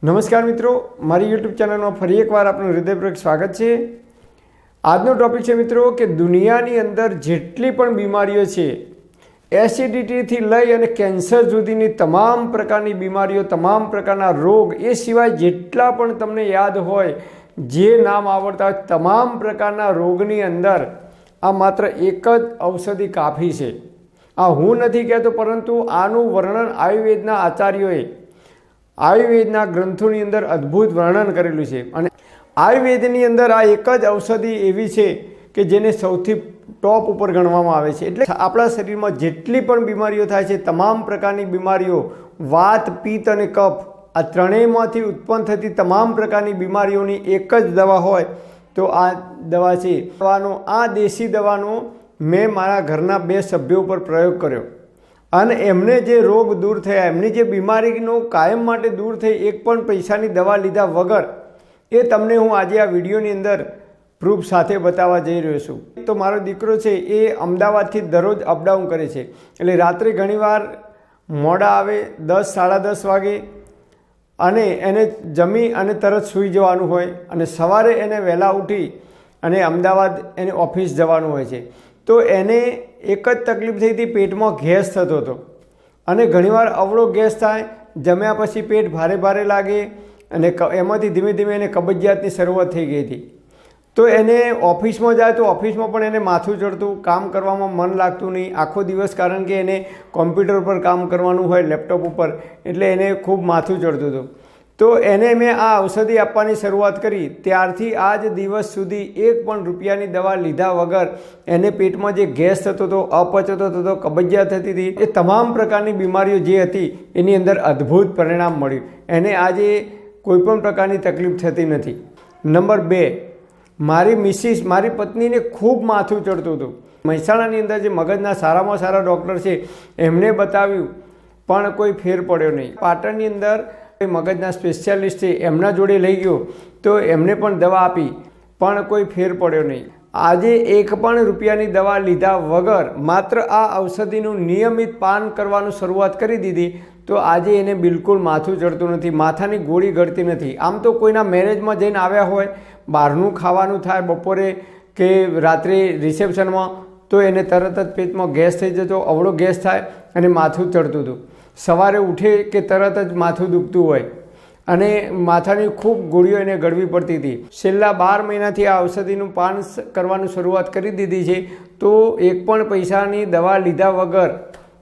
નમસ્કાર મિત્રો, મારી યુટ્યુબ ચેનલમાં ફરી એકવાર આપનું હૃદયપૂર્વક સ્વાગત છે। આજનો ટોપિક છે મિત્રો કે દુનિયાની અંદર જેટલી પણ બીમારીઓ છે, એસિડિટીથી લઈ અને કેન્સર સુધીની તમામ પ્રકારની બીમારીઓ, તમામ પ્રકારના રોગ, એ સિવાય જેટલા પણ તમને યાદ હોય, જે નામ આવડતા હોય, તમામ પ્રકારના રોગની અંદર આ માત્ર એક જ ઔષધિ કાફી છે। આ હું નથી કહેતો, પરંતુ આનું વર્ણન આયુર્વેદના આચાર્યોએ આયુર્વેદના ગ્રંથોની અંદર અદ્ભુત વર્ણન કરેલું છે। અને આયુર્વેદની અંદર આ એક જ ઔષધિ એવી છે કે જેને સૌથી ટોપ ઉપર ગણવામાં આવે છે। એટલે આપણા શરીરમાં જેટલી પણ બીમારીઓ થાય છે, તમામ પ્રકારની બીમારીઓ, વાત, પિત્ત અને કફ, આ ત્રણેયમાંથી ઉત્પન્ન થતી તમામ પ્રકારની બીમારીઓની એક જ દવા હોય તો આ દવા છે। દવાનો, આ દેશી દવાનો મેં મારા ઘરના 2 સભ્યો પર પ્રયોગ કર્યો અને એમને જે રોગ દૂર થયા, એમની જે બીમારીનો કાયમ માટે દૂર થઈ, એક પણ પૈસાની દવા લીધા વગર, એ તમને હું આજે આ વિડીયોની અંદર પ્રૂફ સાથે બતાવવા જઈ રહ્યો છું। તો મારો દીકરો છે એ અમદાવાદથી દરરોજ અપડાઉન કરે છે, એટલે રાત્રે ઘણીવાર મોડા આવે, 10 સાડા 10 વાગે, અને એને જમી અને તરત સૂઈ જવાનું હોય, અને સવારે એને વહેલા ઉઠી અને અમદાવાદ એને ઓફિસ જવાનું હોય છે। તો એને એક જ તકલીફ થઈ હતી, પેટમાં ગેસ થતો હતો, અને ઘણીવાર અવળો ગેસ થાય, જમ્યા પછી પેટ ભારે ભારે લાગે, અને એમાંથી ધીમે ધીમે એને કબજિયાતની શરૂઆત થઈ ગઈ હતી। તો એને ઓફિસમાં જાય તો ઓફિસમાં પણ એને માથું ચડતું, કામ કરવામાં મન લાગતું નહીં આખો દિવસ, કારણ કે એને કોમ્પ્યુટર પર કામ કરવાનું હોય, લેપટોપ ઉપર, એટલે એને ખૂબ માથું ચડતું હતું। તો એને મેં આ ઔષધિ આપવાની શરૂઆત કરી, ત્યારથી આજ દિવસ સુધી એક પણ રૂપિયાની દવા લીધા વગર એને પેટમાં જે ગેસ થતો હતો, અપચતો થતો, કબજિયાત થતી હતી, એ તમામ પ્રકારની બીમારીઓ જે હતી એની અંદર અદ્ભુત પરિણામ મળ્યું। એને આજે કોઈપણ પ્રકારની તકલીફ થતી નથી। નંબર 2, મારી મિસિસ, મારી પત્નીને ખૂબ માથું ચડતું હતું। મહેસાણાની અંદર જે મગજના સારામાં સારા ડૉક્ટર છે એમને બતાવ્યું, પણ કોઈ ફેર પડ્યો નહીં। પાટણની અંદર મગજના સ્પેશિયાલિસ્ટ છે એમના જોડે લઈ ગયો, તો એમને પણ દવા આપી, પણ કોઈ ફેર પડ્યો નહીં। આજે એક પણ રૂપિયાની દવા લીધા વગર માત્ર આ ઔષધિનું નિયમિત પાન કરવાનું શરૂઆત કરી દીધી, તો આજે એને બિલકુલ માથું ચડતું નથી, માથાની ગોળી ગળતી નથી। આમ તો કોઈના મેરેજમાં જઈને આવ્યા હોય, બહારનું ખાવાનું થાય બપોરે કે રાત્રે રિસેપ્શનમાં, તો એને તરત જ પેટમાં ગેસ થઈ જતો, અવળો ગેસ થાય અને માથું ચડતું હતું। સવારે ઉઠે કે તરત જ માથું દુખતું હોય, અને માથાની ખૂબ ગોળીઓ એને ગળવી પડતી હતી। છેલ્લા 12 મહિનાથી આ ઔષધિનું પાન કરવાનું શરૂઆત કરી દીધી છે, તો એક પણ પૈસાની દવા લીધા વગર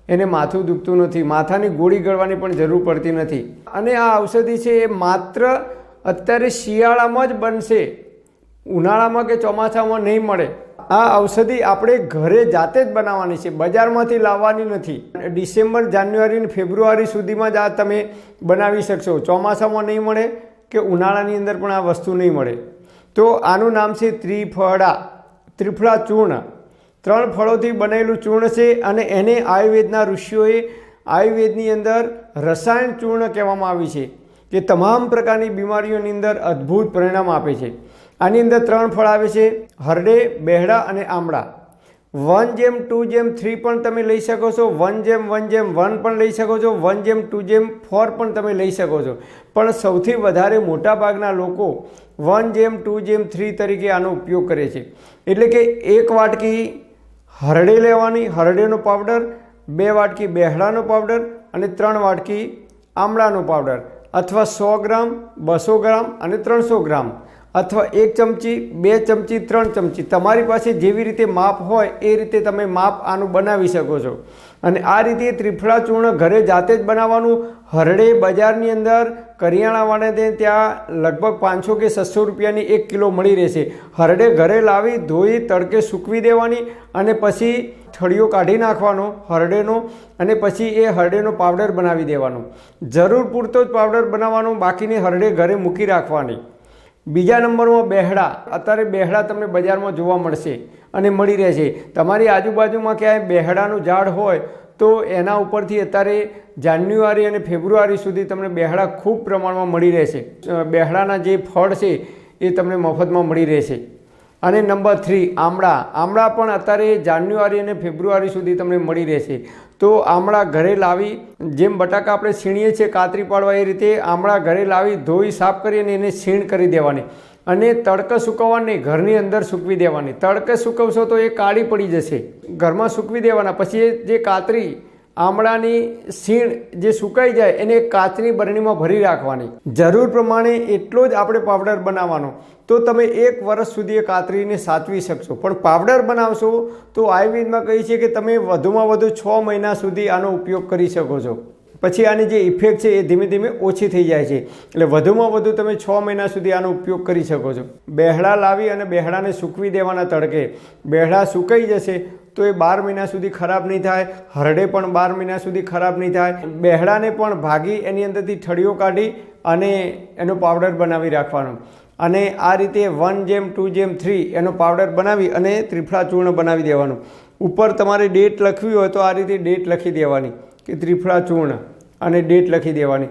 એને માથું દુખતું નથી, માથાની ગોળી ગળવાની પણ જરૂર પડતી નથી। અને આ ઔષધિ છે એ માત્ર અત્યારે શિયાળામાં જ બનશે, ઉનાળામાં કે ચોમાસામાં નહીં મળે। આ ઔષધિ આપણે ઘરે જાતે જ બનાવવાની છે, બજારમાંથી લાવવાની નથી। ડિસેમ્બર, જાન્યુઆરી અને ફેબ્રુઆરી સુધીમાં જ આ તમે બનાવી શકશો, ચોમાસામાં નહીં મળે કે ઉનાળાની અંદર પણ આ વસ્તુ નહીં મળે। તો આનું નામ છે ત્રિફળા ચૂર્ણ। 3 ફળોથી બનેલું ચૂર્ણ છે, અને એને આયુર્વેદના ઋષિઓએ આયુર્વેદની અંદર રસાયણ ચૂર્ણ કહેવામાં આવી છે, કે તમામ પ્રકારની બીમારીઓની અંદર અદ્ભુત પરિણામ આપે છે। આની અંદર 3 ફળ આવે છે, હરડે, બેહડા અને આમળા। 1:2:3 પણ તમે લઈ શકો છો, 1:1:1 પણ લઈ શકો છો, 1:2:4 પણ તમે લઈ શકો છો, પણ સૌથી વધારે મોટા ભાગના લોકો 1:2:3 તરીકે આનો ઉપયોગ કરે છે। એટલે કે 1 વાટકી હરડે લેવાની, હરડેનો પાવડર, 2 વાટકી બેહડાનો પાવડર અને 3 વાટકી આમળાનો પાવડર, અથવા 100 ગ્રામ, 200 ગ્રામ અને 300 ગ્રામ, અથવા 1 ચમચી, 2 ચમચી, 3 ચમચી, તમારી પાસે જેવી રીતે માપ હોય એ રીતે તમે માપ આનું બનાવી શકો છો। અને આ રીતે ત્રિફળા ચૂર્ણ ઘરે જાતે જ બનાવવાનું। હરડે બજારની અંદર કરિયાણાવાળાને ત્યાં લગભગ 500 કે 600 રૂપિયાની 1 કિલો મળી રહેશે। હરડે ઘરે લાવી, ધોઈ, તડકે સૂકવી દેવાની, અને પછી થળીઓ કાઢી નાખવાનો હરડેનો, અને પછી એ હરડેનો પાવડર બનાવી દેવાનો। જરૂર પૂરતો જ પાવડર બનાવવાનો, બાકીની હરડે ઘરે મૂકી રાખવાની। બીજા નંબરમાં બેહડા। અત્યારે બેહડા તમને બજારમાં જોવા મળશે અને મળી રહેશે। તમારી આજુબાજુમાં ક્યાંય બેહડાનું ઝાડ હોય તો એના ઉપરથી અત્યારે જાન્યુઆરી અને ફેબ્રુઆરી સુધી તમને બેહડા ખૂબ પ્રમાણમાં મળી રહેશે। બેહડાના જે ફળ છે એ તમને મફતમાં મળી રહેશે। અને નંબર 3 આમળા। આમળા પણ અત્યારે જાન્યુઆરી અને ફેબ્રુઆરી સુધી તમને મળી રહેશે। તો આમળા ઘરે લાવી, જેમ બટાકા આપણે છીણીએ છીએ કાતરી પાડવા એ રીતે આમળા ઘરે લાવી ધોઈ સાફ કરી અને એને છીણ કરી દેવાની અને તડકે સૂકવવાની, ઘરની અંદર સૂકવી દેવાની. તડકે સૂકવશો તો એ કાળી પડી જશે. ઘરમાં સૂકવી દેવાના. પછી જે કાતરી આમળાની છીણ જે સુકાઈ જાય એને કાચની બરણીમાં ભરી રાખવાની. જરૂર પ્રમાણે એટલો જ આપણે પાવડર બનાવવાનો. તો તમે 1 વર્ષ સુધી એ કાતરીને સાચવી શકશો. પણ પાવડર બનાવશો તો આયુર્વેદમાં કહે છે કે તમે વધુમાં વધુ 6 મહિના સુધી આનો ઉપયોગ કરી શકો છો. પછી આની જે ઇફેક્ટ છે એ ધીમે ધીમે ઓછી થઈ જાય છે. એટલે વધુમાં વધુ તમે 6 મહિના સુધી આનો ઉપયોગ કરી શકો છો. બેહડા લાવી અને બેહડાને સૂકવી દેવાના તડકે. બેહડા સુકાઈ જશે તો એ 12 મહિના સુધી ખરાબ નહીં થાય. હરડે પણ 12 મહિના સુધી ખરાબ નહીં થાય. બેહડાને પણ ભાગી એની અંદરથી ઠળીઓ કાઢી અને એનો પાવડર બનાવી રાખવાનો. અને આ રીતે 1:2:3 એનો પાવડર બનાવી અને ત્રિફળા ચૂર્ણ બનાવી દેવાનું. ઉપર તમારે ડેટ લખવી હોય તો આ રીતે ડેટ લખી દેવાની કે ત્રિફળા ચૂર્ણ અને ડેટ લખી દેવાની,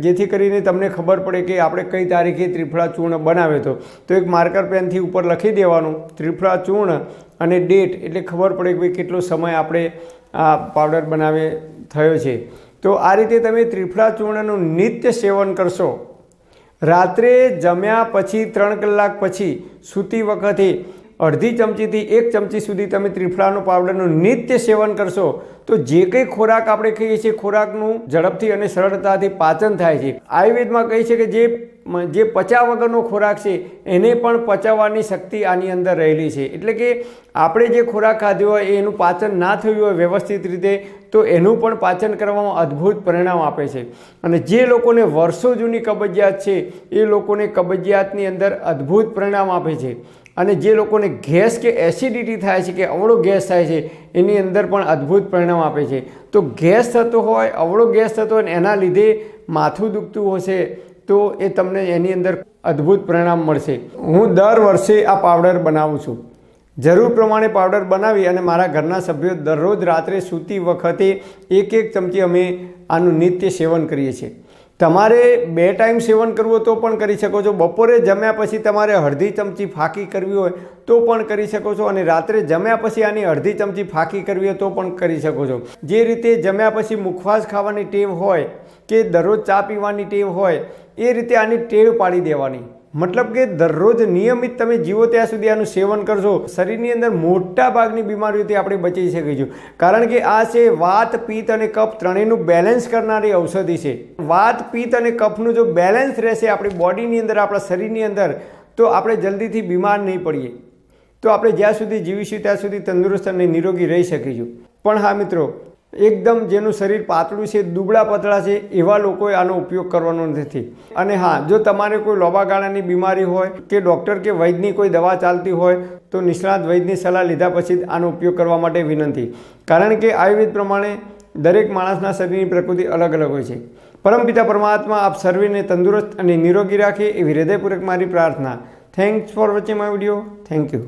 જેથી કરીને તમને ખબર પડે કે આપણે કઈ તારીખે ત્રિફળા ચૂર્ણ બનાવ્યો હતો. તો એક માર્કર પેનથી ઉપર લખી દેવાનું ત્રિફળા ચૂર્ણ અને ડેટ, એટલે ખબર પડે કે ભાઈ કેટલો સમય આપણે આ પાવડર બનાવે થયો છે. તો આ રીતે તમે ત્રિફળા ચૂર્ણનું નિત્ય સેવન કરશો. રાત્રે જમ્યા પછી 3 કલાક પછી સૂતી વખતે અડધી ચમચીથી 1 ચમચી સુધી તમે ત્રિફળાનો પાવડરનું નિત્ય સેવન કરશો તો જે કંઈ ખોરાક આપણે ખાઈએ છીએ ખોરાકનું ઝડપથી અને સરળતાથી પાચન થાય છે. આયુર્વેદમાં કહે છે કે જે પચા વગરનો ખોરાક છે એને પણ પચાવવાની શક્તિ આની અંદર રહેલી છે. એટલે કે આપણે જે ખોરાક ખાધો હોય એનું પાચન ના થયું હોય વ્યવસ્થિત રીતે તો એનું પણ પાચન કરવામાં અદ્ભુત પરિણામ આપે છે. અને જે લોકોને વર્ષો જૂની કબજિયાત છે એ લોકોને કબજિયાતની અંદર અદ્ભુત પરિણામ આપે છે. અને જે લોકોને ગેસ કે એસિડિટી થાય છે કે અવળો ગેસ થાય છે એની અંદર પણ અદ્ભુત પરિણામ આપે છે. તો ગેસ થતો હોય, અવળો ગેસ થતો હોય એના લીધે માથું દુખતું હશે તો એ તમને એની અંદર અદ્ભુત પરિણામ મળશે. હું દર વર્ષે આ પાવડર બનાવું છું. જરૂર પ્રમાણે પાવડર બનાવી અને મારા ઘરના સભ્યો દરરોજ રાત્રે સૂતી વખતે 1 ચમચી અમે આનું નિત્ય સેવન કરીએ છીએ. તમારે 2 ટાઈમ સેવન કરવું હોય તો પણ કરી શકો છો. બપોરે જમ્યા પછી તમારે અડધી ચમચી ફાંકી કરવી હોય તો પણ કરી શકો છો. અને રાત્રે જમ્યા પછી આની અડધી ચમચી ફાંકી કરવી હોય તો પણ કરી શકો છો. જે રીતે જમ્યા પછી મુખવાસ ખાવાની ટેવ હોય કે દરરોજ ચા પીવાની ટેવ હોય એ રીતે આની ટેવ પાડી દેવાની. મતલબ કે દરરોજ નિયમિત તમે જીવો ત્યાં સુધી આનું સેવન કરશો. શરીરની અંદર મોટા ભાગની બીમારીઓથી આપણે બચી શકીશું. કારણ કે આ છે વાત, પિત્ત અને કફ ત્રણેયનું બેલેન્સ કરનારી ઔષધિ છે. વાત, પિત્ત અને કફનું જો બેલેન્સ રહેશે આપણી બોડીની અંદર, આપણા શરીરની અંદર, તો આપણે જલ્દીથી બીમાર નહીં પડીએ. તો આપણે જ્યાં સુધી જીવીશું ત્યાં સુધી તંદુરસ્ત અને નિરોગી રહી શકીશું. પણ હા મિત્રો, એકદમ જેનું શરીર પાતળું છે, દુબળા પતળા છે એવા લોકોએ આનો ઉપયોગ કરવાનો નથી. અને હા, જો તમારે કોઈ લાંબા ગાળાની બીમારી હોય કે ડૉક્ટર કે વૈદ્યની કોઈ દવા ચાલતી હોય તો નિષ્ણાત વૈદ્યની સલાહ લીધા પછી જ આનો ઉપયોગ કરવા માટે વિનંતી. કારણ કે આયુર્વેદ પ્રમાણે દરેક માણસના શરીરની પ્રકૃતિ અલગ અલગ હોય છે. પરમપિતા પરમાત્મા આપ સર્વેને તંદુરસ્ત અને નિરોગી રાખે એવી હૃદયપૂર્વક મારી પ્રાર્થના. Thanks for watching my video. Thank you.